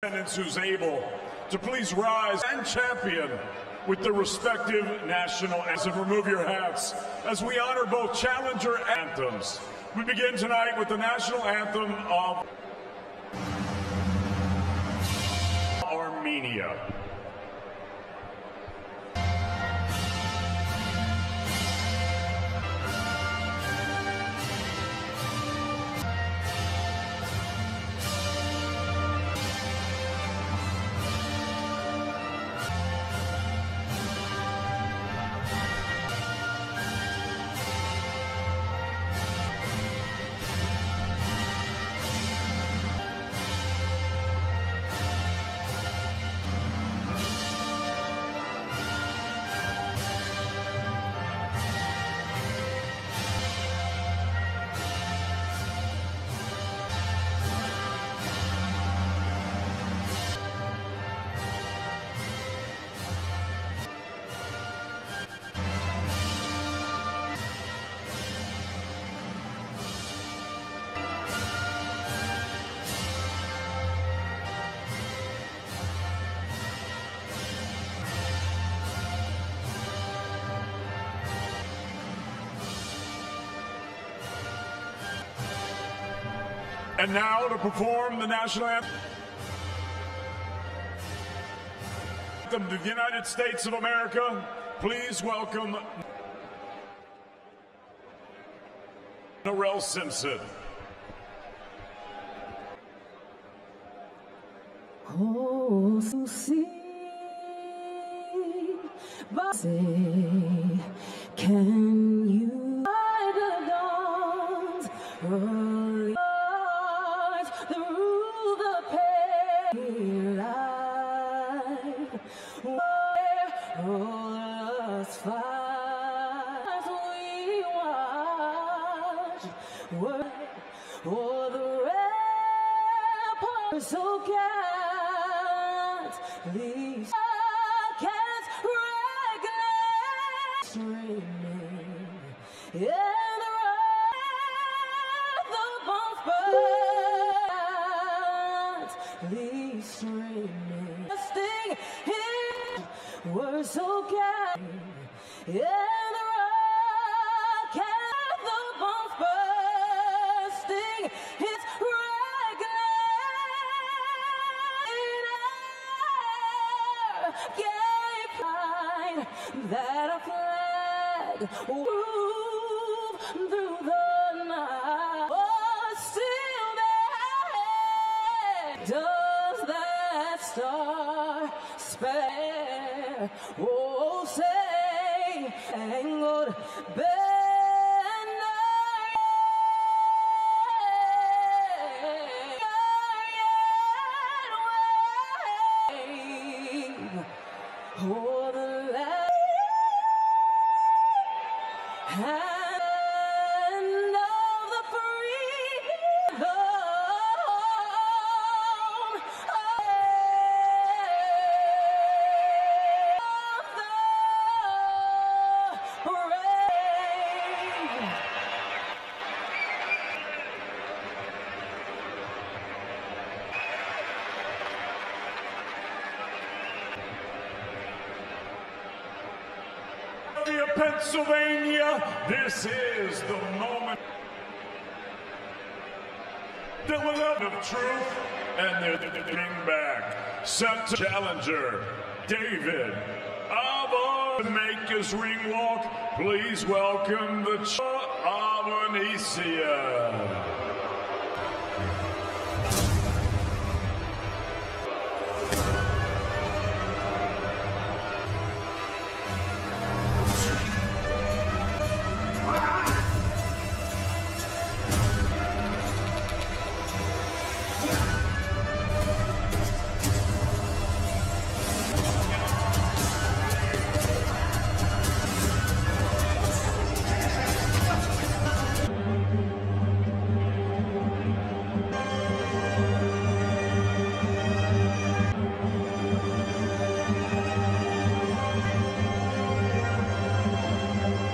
Attendants who's able to please rise and champion with the respective national anthems, and remove your hats as we honor both challenger anthems. We begin tonight with the national anthem of Armenia. And now to perform the national anthem of the United States of America, please welcome Norrell Simpson. Oh, so see, but say, can you hide the dawn's early light through the pale light, where all us fight as we watch, where all the ramparts so these can't regulate streaming in the wrath of both birds. These streaming, sting here were so kind in the wrath of both birds. Sting his gave pride that a flag wove through the night. Oh, still there does that star spare. Oh, say, angled oh, the land of the free, the home of the brave. Pennsylvania, this is the moment that will have of truth, and they're getting back. Set to challenger David Avanesyan. Make his ring walk. Please welcome the Avanesyan.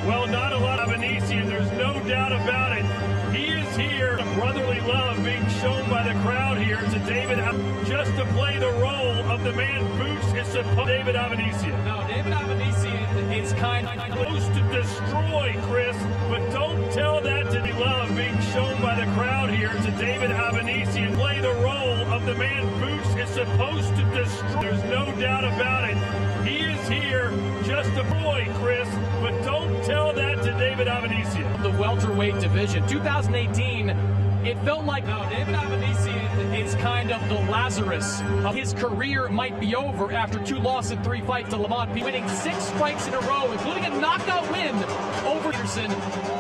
Well, not a lot of Avanesyan, there's no doubt about it. He is here, a brotherly love. love being shown by the crowd here to David just to play the role of the man Boots is supposed David Avanesyan. No, David Avanesyan is kind of Supposed to destroy Chris, but don't tell that to the love being shown by the crowd here to David Avanesyan. Play the role of the man Boots is supposed to destroy. There's no doubt about it. He is here just to destroy Chris, but don't tell that to David Avanesyan. the welterweight division. 2018, it felt like David Avanesyan is kind of the Lazarus. His career might be over after 2 losses in 3 fights to Lamont, winning 6 fights in a row, including a knockout win over Peterson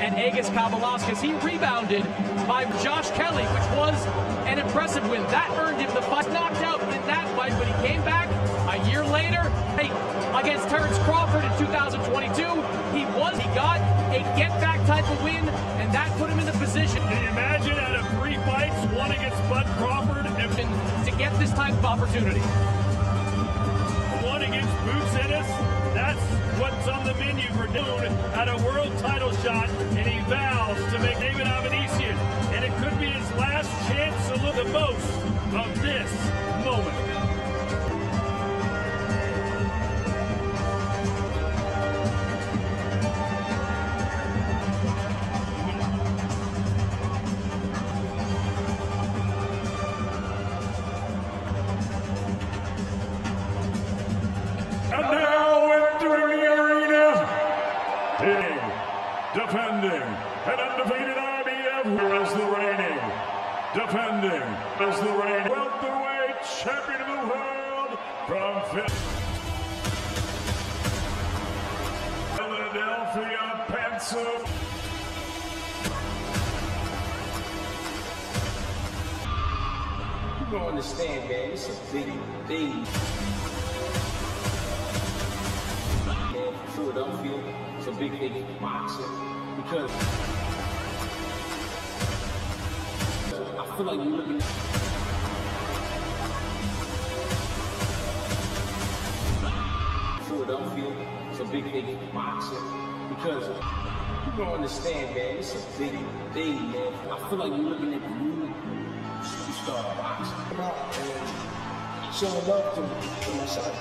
and Agus Kabalaskas. He rebounded by Josh Kelly, which was an impressive win. That earned him the fight. Knocked out in that fight, but he came back a year later against Terrence Crawford in 2022. He got a get-back type of win, and that put him in the position. Can you imagine out of 3 fights, 1 against Bud Crawford, to get this type of opportunity? 1 against Boots Ennis? That's what's on the menu for Dune at a world title shot, and he vows to make David Avanesyan, and it could be his last chance to look the most of this moment. And now entering the arena, defending an undefeated IBF as the reigning, welterweight champion of the world from Philadelphia, Pennsylvania. You don't understand, man. It's a big thing. Philadelphia, it's a big thing in boxing because I feel like you're looking at Philadelphia, it's a big thing in boxing because you don't understand, man. It's a big thing, man. I feel like you're looking at the new superstar of boxing. Come out and showing love to my side.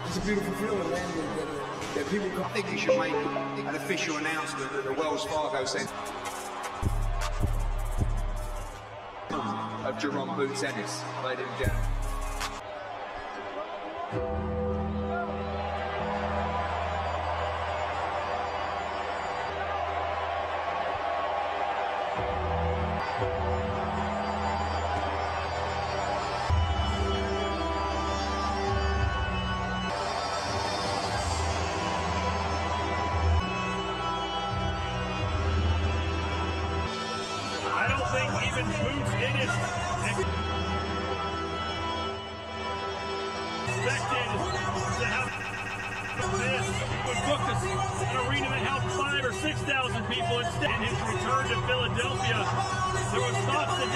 It's a beautiful feeling, man, that people come. I think you should make an official announcement at the Wells Fargo Centre of Jaron Boots Ennis, ladies and gentlemen. Even Boots Ennis expected to have this. He would book an arena that held 5,000 or 6,000 people. Instead, in his return to Philadelphia, there was thoughts that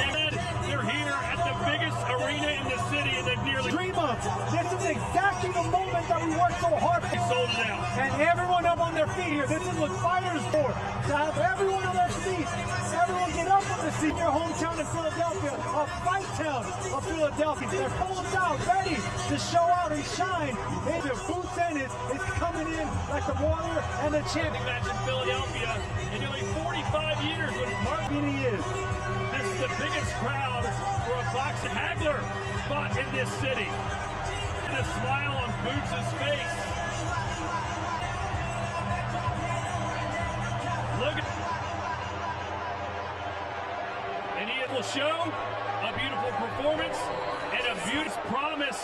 they're here at the biggest arena in the city, and they've nearly dream of. This is exactly the moment that we worked so hard for. Sold it out. And everyone up on their feet here. This is what fighters for. To have everyone on their feet. Everyone get up on the seat. Your hometown in Philadelphia, a fight town of Philadelphia. They're full out, ready to show out and shine. And Boots Ennis is coming in like the warrior and the champion. Match in Philadelphia in nearly 45 years when Mark He is. This is the biggest crowd for a boxing. Hagler fought in this city. And a smile on Boots' face. Look at, and he will show a beautiful performance and a beautiful promise.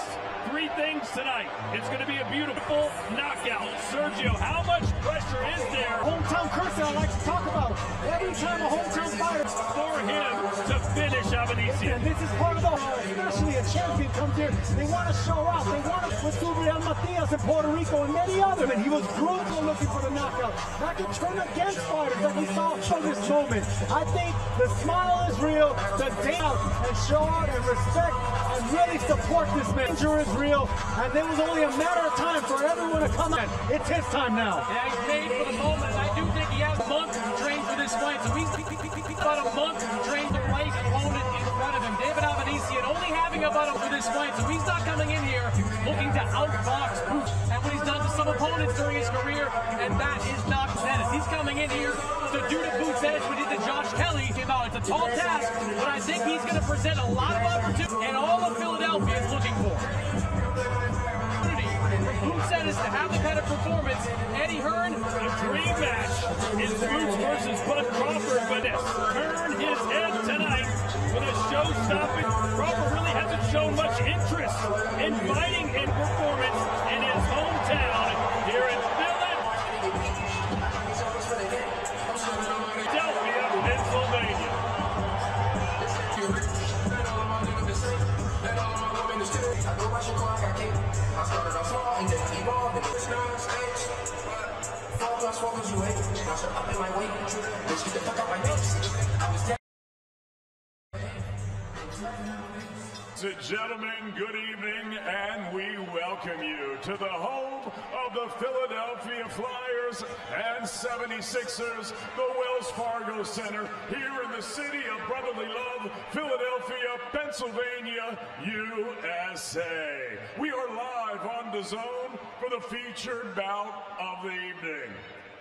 3 things tonight. It's going to be a beautiful knockout. Sergio, how much pressure is there? Hometown curse that I like to talk about. Every time a hometown fighter For him to finish Avanesyan. and this is part of the, especially a champion comes here, they want to show out. They want to, with Gabriel Matias in Puerto Rico and many others. And he was brutal looking for the knockout. Not to turn against fighters like we saw for this moment. I think the smile is real, the day out and show out and respect and really support this man. Danger is real, and there was only a matter of time for everyone to come in. It's his time now. Yeah, he's made for the moment. I do think he has a month to train for this fight, so he's about a month to train the right only having about him for this fight, so he's not coming in here looking to outbox Boots and what he's done to some opponents during his career, and that is not Ennis. He's coming in here to do to Boots Ennis what he did to Josh Kelly. It's a tall task, but I think he's going to present a lot of opportunity, and all of Philadelphia is looking for. Boots Ennis to have the kind of performance. Eddie Hearn, a dream match is Boots versus Bud Crawford, but turn his head tonight with a show-stopping. Crawford really hasn't shown much interest in fighting in performance in his hometown here in Philadelphia, Pennsylvania. Ladies and gentlemen, good evening, and we welcome you to the home of the Philadelphia Flyers and 76ers, the Wells Fargo Center, here in the city of brotherly love, Philadelphia, Pennsylvania, USA. We are live on DAZN for the featured bout of the evening.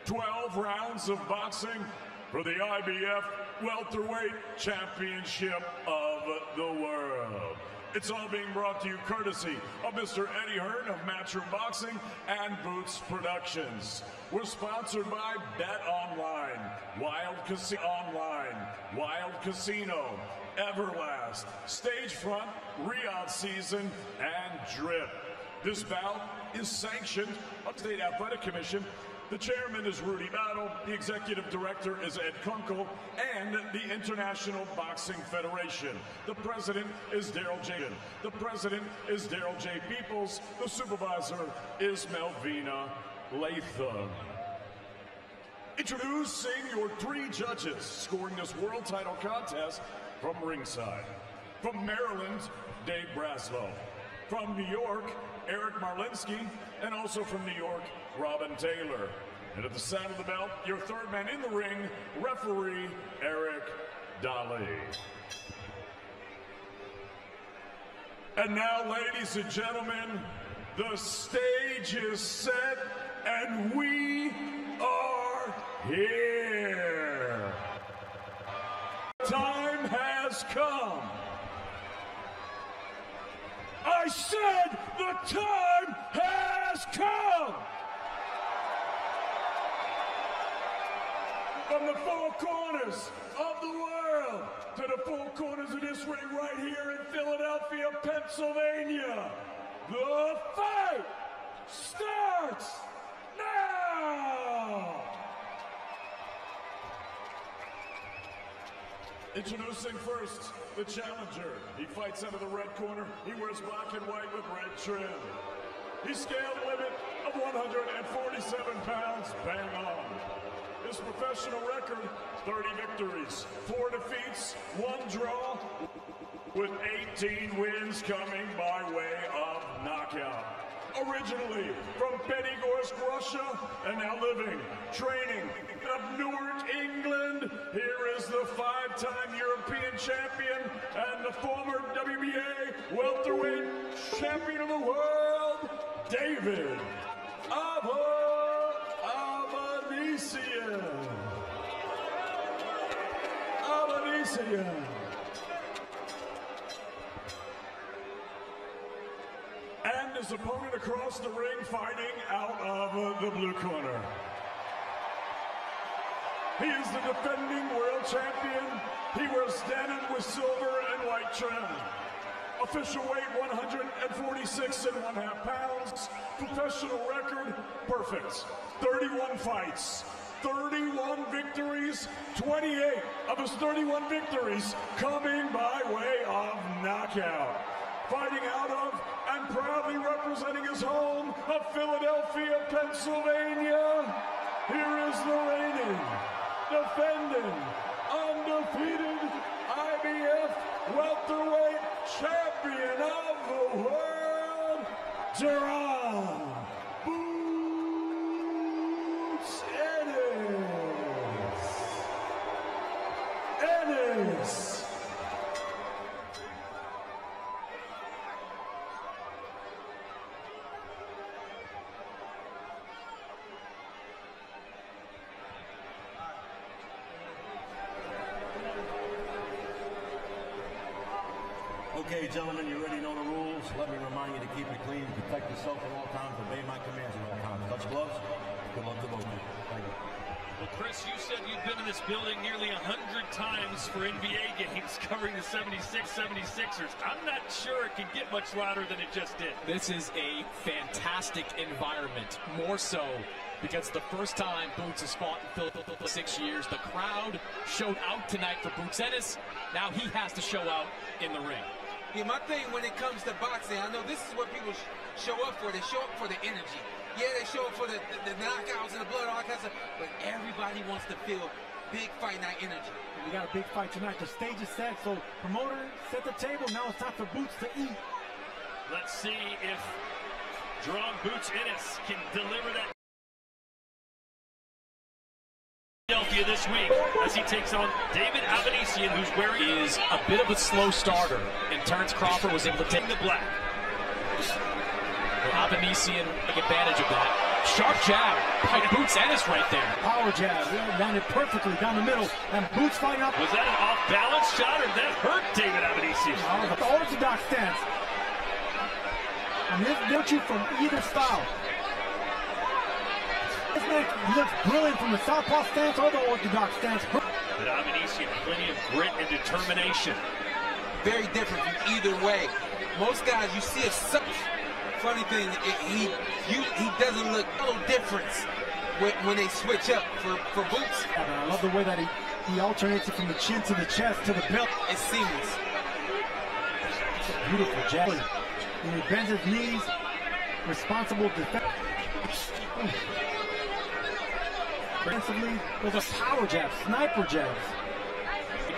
12 rounds of boxing for the IBF Welterweight Championship of the World. It's all being brought to you courtesy of Mr. Eddie Hearn of Matchroom Boxing and Boots Productions. We're sponsored by Bet Online, Wild Casino, Everlast, Stagefront, Riyadh Season, and Drip. This bout is sanctioned by the State Athletic Commission. The chairman is Rudy Battle, the executive director is Ed Kunkel, and the International Boxing Federation. The president is Daryl J. The president is Daryl J. Peoples. The supervisor is Melvina Latham. Introducing your 3 judges scoring this world title contest from ringside. From Maryland, Dave Braslow. From New York, Eric Marlinsky, and also from New York, Robin Taylor. And at the sound of the bell, your third man in the ring, referee Eric Daly. And now, ladies and gentlemen, the stage is set and we are here. Time has come. I said the time has come! From the 4 corners of the world to the 4 corners of this ring right here in Philadelphia, Pennsylvania, the fight starts now! Introducing first, the challenger. He fights out of the red corner. He wears black and white with red trim. He scaled limit of 147 pounds, bang on. His professional record, 30 victories, 4 defeats, 1 draw, with 18 wins coming by way of knockout. Originally from Pennygorsk, Russia, and now living, training of Newark, England, here is the 5-time European champion and the former WBA welterweight champion of the world, David Avanesyan. And his opponent across the ring fighting out of the blue corner. He is the defending world champion. He wears denim with silver and white trim. Official weight 146.5 pounds. Professional record, perfect. 31 fights, 31 victories, 28 of his 31 victories coming by way of knockout. Fighting out of and proudly representing his home of Philadelphia, Pennsylvania, here is the reigning, defending, undefeated IBF welterweight champion of the world, Jaron Ennis. Okay, gentlemen, you already know the rules. Let me remind you to keep it clean, protect yourself at all times, obey my commands at all times. Touch gloves. Good luck to both of you. Thank you. Well, Chris, you said you've been in this building nearly 100 times for NBA games covering the 76ers. I'm not sure it can get much louder than it just did. This is a fantastic environment, more so because the first time Boots has fought in Philadelphia for 6 years. The crowd showed out tonight for Boots Ennis. Now he has to show out in the ring. Yeah, my thing when it comes to boxing, I know this is what people show up for. They show up for the energy. Yeah, they show up for the knockouts and the blood and all that kind of stuff, but everybody wants to feel big fight night energy. We got a big fight tonight. The stage is set, so promoter set the table. Now it's time for Boots to eat. Let's see if Jaron Boots Ennis can deliver that. Philadelphia this week as he takes on David Avanesyan, who's wearing is a bit of a slow starter, and Terrence Crawford was able to take the black. Avanesyan took advantage of that. Sharp jab by Boots Ennis right there. Power jab, landed perfectly down the middle, and Boots fighting up. Was that an off-balance shot, or did that hurt David Avanesyan? The orthodox stance. And this gets you from either style. This man, he looks brilliant from the southpaw stance or the orthodox stance. But Avanesyan, plenty of grit and determination. Very different from either way. Most guys, you see a funny thing, he doesn't look no difference when they switch up for Boots. I love the way that he alternates it from the chin to the chest to the belt. It's seamless. It's a beautiful jab. And he bends his knees, responsible defense. Defensively, those are power jabs, sniper jabs.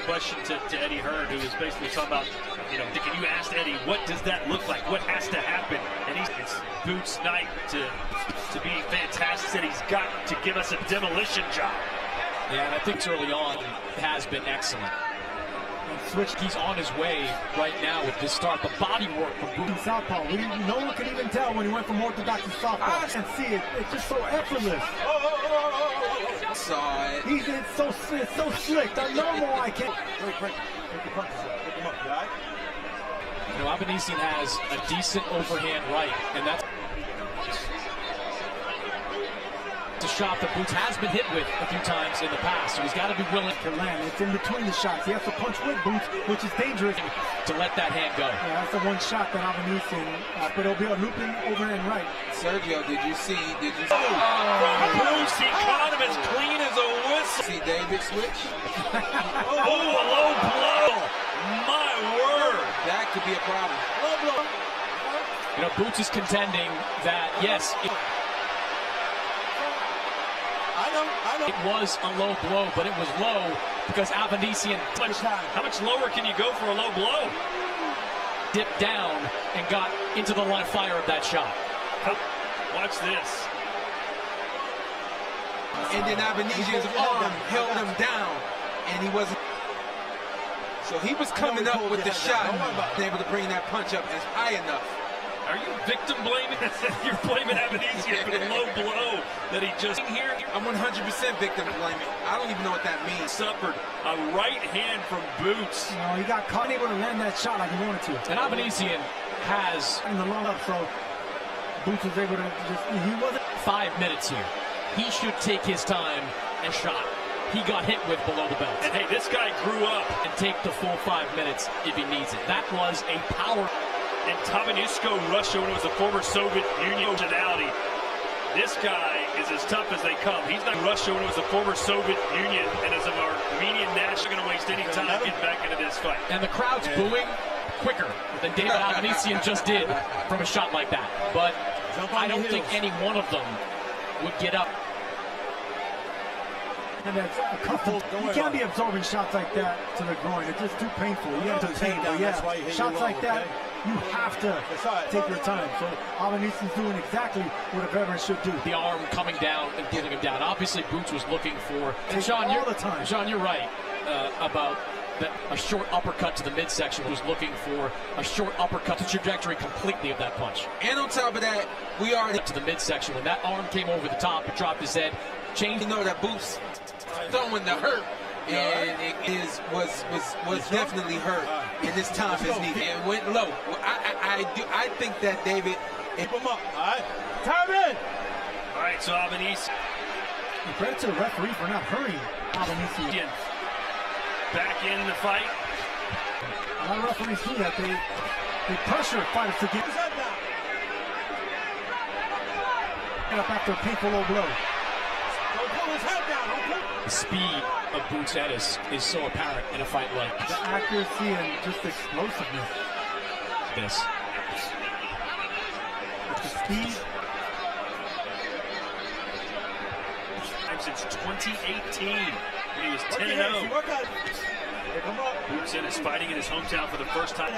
Question to Eddie Hearn, who is basically talking about, can you ask Eddie, what does that look like? What has to happen? And it's Boots' night to be fantastic. Said he's got to give us a demolition job. Yeah, and I think early on has been excellent. Switch. He's on his way right now with this start. The body work from Boots. Southpaw. No one could even tell when he went from orthodox to southpaw. I can see it. It's just so effortless. Saw it. It's so slick. I know more I can't. Break. Take the punches up. Pick him up, you all right? Avanesyan has a decent overhand right, and that's a shot that Boots has been hit with a few times in the past, so he's got to be willing to land. It's in between the shots. He has to punch with Boots, which is dangerous. To let that hand go. Yeah, that's the one shot that Avanesyan, but it'll be a looping overhand right. Sergio, did you see? Boots, he caught him as clean as a whistle. See David switch? A low blow. My word. That could be a problem. Low blow. Boots is contending that, yes, I know. It was a low blow, but it was low because Avanesyan. How much lower can you go for a low blow? Dipped down and got into the line of fire of that shot. Watch this. And then Avanesyan's arm held him down, and he wasn't. So he was coming up with the shot, and able to bring that punch up as high enough. Are you victim blaming? You're blaming Avanesyan for the low blow that he just here. I'm 100% victim blaming. I don't even know what that means. Suffered a right hand from Boots. He got caught able to land that shot like he wanted to. And Avanesyan has in the long up, so Boots was able to he wasn't 5 minutes here. He should take his time and shot. He got hit with below the belt. And hey, this guy grew up. And take the full 5 minutes if he needs it. That was a power. And Tabanisco, Russia, when it was the former Soviet Union nationality. This guy is as tough as they come. He's not Russia when it was the former Soviet Union, and as of our Armenian national, going to waste any time getting back into this fight. And the crowd's booing quicker than David Avanesyan just did from a shot like that. But I don't think any one of them would get up. And that's a couple. You can't be absorbing shots like that to the groin. It's just too painful. You have to take shots like that. You have to take your time. So Avanesyan's doing exactly what a veteran should do. The arm coming down and getting him down. Obviously, Boots was looking for. And Sean, you're right about that. A short uppercut to the midsection. Was looking for a short uppercut to trajectory completely of that punch. And on top of that, we are to the midsection. When that arm came over the top, it dropped his head. Changed. That Boots throwing the hurt, and it was definitely hurt. and this time is needed. It went low. Well, I think that David. Keep him up. All right. Time in. All right, so Avanesyan. Credit to the referee for not hurrying Avanesyan. Back in the fight. A lot of referees do that. They pressure fighters to get up after a painful low blow. Don't pull his head down. Don't pull. The speed of Boots Ennis is so apparent in a fight like The accuracy and just explosiveness. this. With the speed. Since 2018, when he was 10-0. Boots Ennis fighting in his hometown for the first time.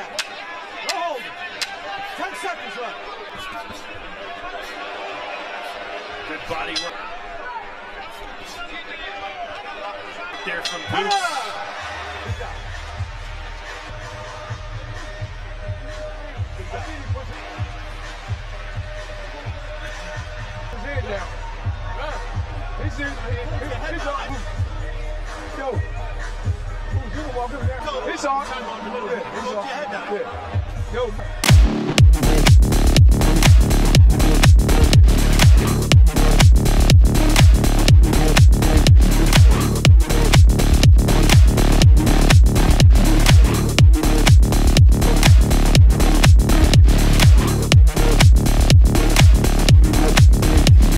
Hold. 10 seconds left. Good body work. There from Boots. It's on. Yo.